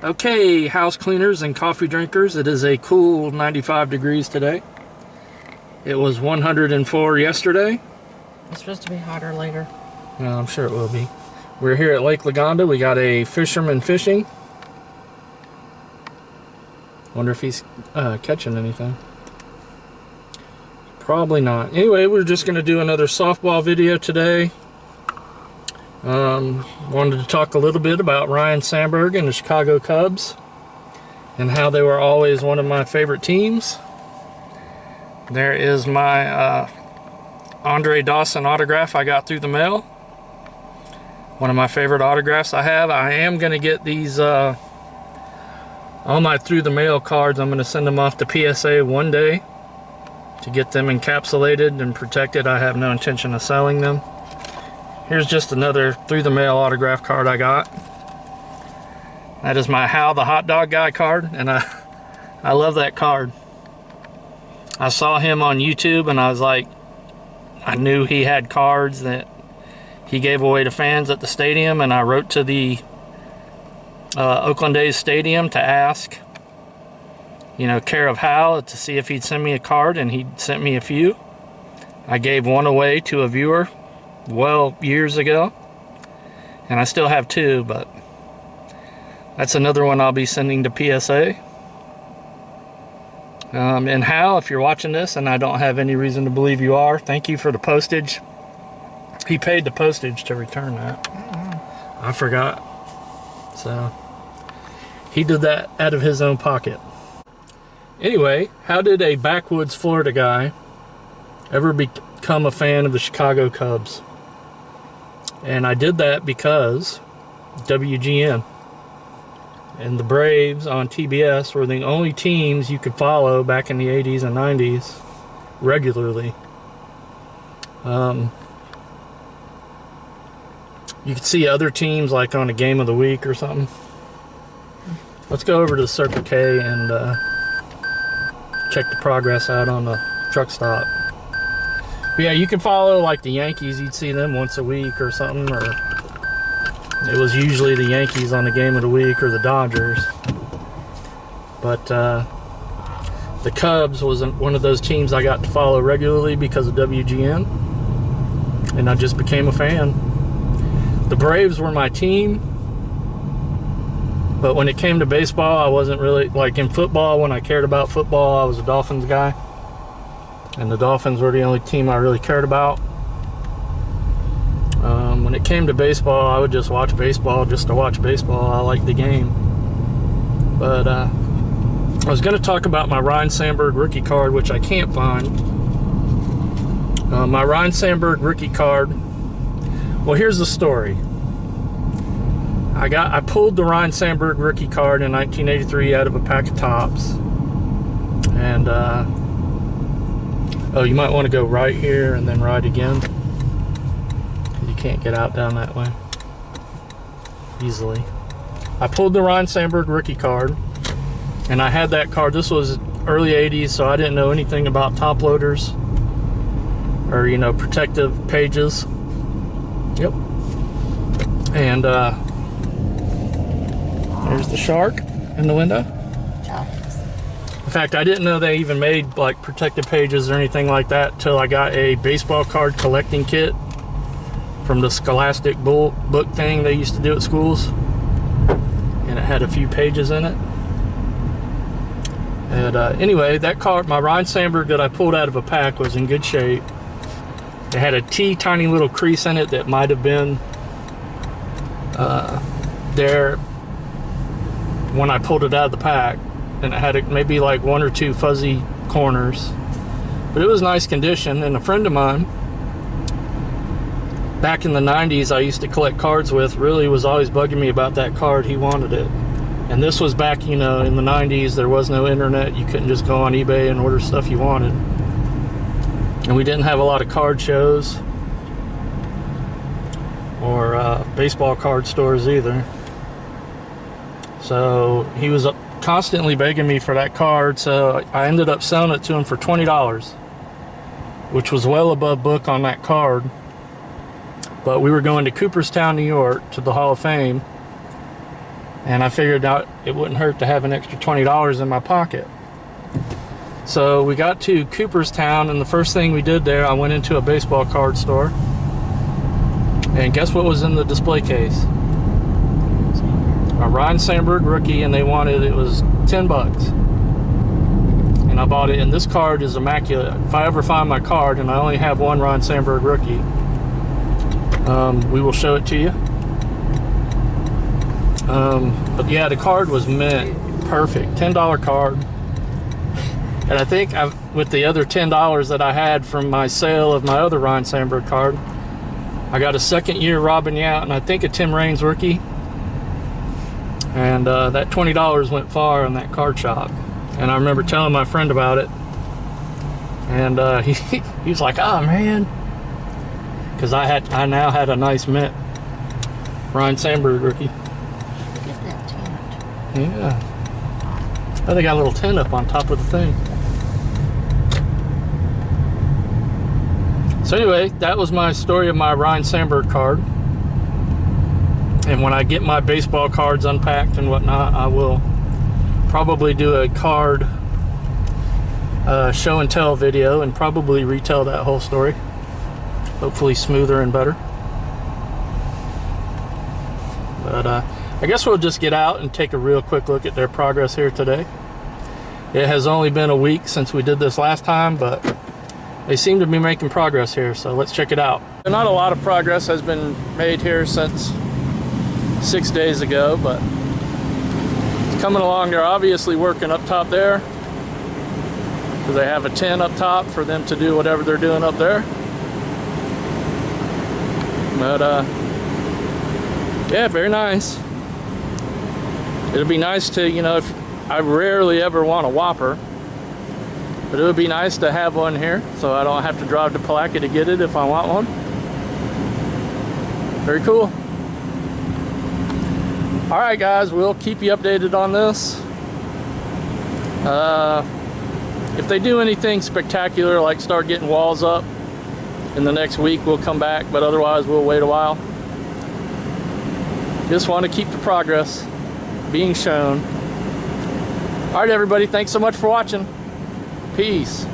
Okay, house cleaners and coffee drinkers, it is a cool 95 degrees today. It was 104 yesterday. It's supposed to be hotter later. Well, I'm sure it will be. We're here at Lake Lagonda. We got a fisherman fishing. Wonder if he's catching anything. Probably not. Anyway, we're just going to do another softball video today. Wanted to talk a little bit about Ryne Sandberg and the Chicago Cubs and how they were always one of my favorite teams. There is my Andre Dawson autograph I got through the mail. One of my favorite autographs I have. I am going to get these all my through the mail cards. I'm going to send them off to PSA one day to get them encapsulated and protected. I have no intention of selling them. Here's just another through the mail autograph card I got. That is my Hal the Hot Dog Guy card, and I love that card. I saw him on YouTube and I was like, I knew he had cards that he gave away to fans at the stadium, and I wrote to the Oakland A's stadium to ask, you know, care of Hal, to see if he'd send me a card, and he sent me a few. I gave one away to a viewer well years ago, and I still have two, but that's another one I'll be sending to PSA. And Hal, if you're watching this, and I don't have any reason to believe you are, thank you for the postage. He paid the postage to return that. I forgot. So he did that out of his own pocket. Anyway, how did a backwoods Florida guy ever become a fan of the Chicago Cubs? And I did that because WGN and the Braves on TBS were the only teams you could follow back in the 80s and 90s regularly. You could see other teams like on a game of the week or something. Let's go over to the Circle K and check the progress out on the truck stop. But yeah, you can follow like the Yankees. You'd see them once a week or something, or it was usually the Yankees on the game of the week or the Dodgers. But the Cubs was one of those teams I got to follow regularly because of WGN, and I just became a fan. The Braves were my team, but when it came to baseball, I wasn't really, like in football, when I cared about football, I was a Dolphins guy. And the Dolphins were the only team I really cared about. When it came to baseball, I would just watch baseball just to watch baseball. I liked the game. But I was going to talk about my Ryne Sandberg rookie card, which I can't find. My Ryne Sandberg rookie card. Well, here's the story. I pulled the Ryne Sandberg rookie card in 1983 out of a pack of Tops. And oh, you might want to go right here and then right again. You can't get out down that way easily. I pulled the Ryne Sandberg rookie card, and I had that card. This was early 80s, so I didn't know anything about top loaders or, you know, protective pages. Yep. And there's the shark in the window. In fact, I didn't know they even made like protective pages or anything like that till I got a baseball card collecting kit from the Scholastic book thing they used to do at schools, and it had a few pages in it. And anyway, that card, my Ryne Sandberg that I pulled out of a pack, was in good shape. It had a tiny little crease in it that might have been there when I pulled it out of the pack, and it had maybe like one or two fuzzy corners, but it was nice condition. And a friend of mine back in the 90s I used to collect cards with really was always bugging me about that card. He wanted it, and this was back, you know, in the 90s. There was no internet. You couldn't just go on eBay and order stuff you wanted, and we didn't have a lot of card shows or baseball card stores either. So he was constantly begging me for that card, so I ended up selling it to him for $20, which was well above book on that card. But we were going to Cooperstown, New York, to the Hall of Fame, and I figured out it wouldn't hurt to have an extra $20 in my pocket. So we got to Cooperstown, and the first thing we did there, I went into a baseball card store, and guess what was in the display case? A Ryne Sandberg rookie, and it was 10 bucks. And I bought it, and this card is immaculate. If I ever find my card, and I only have one Ryne Sandberg rookie, we will show it to you. But yeah, the card was mint perfect, $10 card. And I think with the other $10 that I had from my sale of my other Ryne Sandberg card, I got a second year Robin Yount, and I think a Tim Raines rookie. And that $20 went far in that card shop. And I remember telling my friend about it, and he was like, "Oh man," because I now had a nice mint Ryne Sandberg rookie. Get that tint. Yeah, oh, they got a little tint up on top of the thing. So anyway, that was my story of my Ryne Sandberg card. And when I get my baseball cards unpacked and whatnot, I will probably do a card show and tell video and probably retell that whole story. Hopefully smoother and better. But I guess we'll just get out and take a real quick look at their progress here today. It has only been a week since we did this last time, but they seem to be making progress here, so let's check it out. Not a lot of progress has been made here since 6 days ago, but it's coming along. They're obviously working up top there, because they have a 10 up top for them to do whatever they're doing up there. But yeah, very nice. It'd be nice to, you know, I rarely ever want a Whopper, but it would be nice to have one here so I don't have to drive to Palatka to get it if I want one. Very cool. All right, guys, we'll keep you updated on this. If they do anything spectacular, like start getting walls up in the next week, we'll come back, but otherwise we'll wait a while. Just want to keep the progress being shown. All right, everybody, thanks so much for watching. Peace.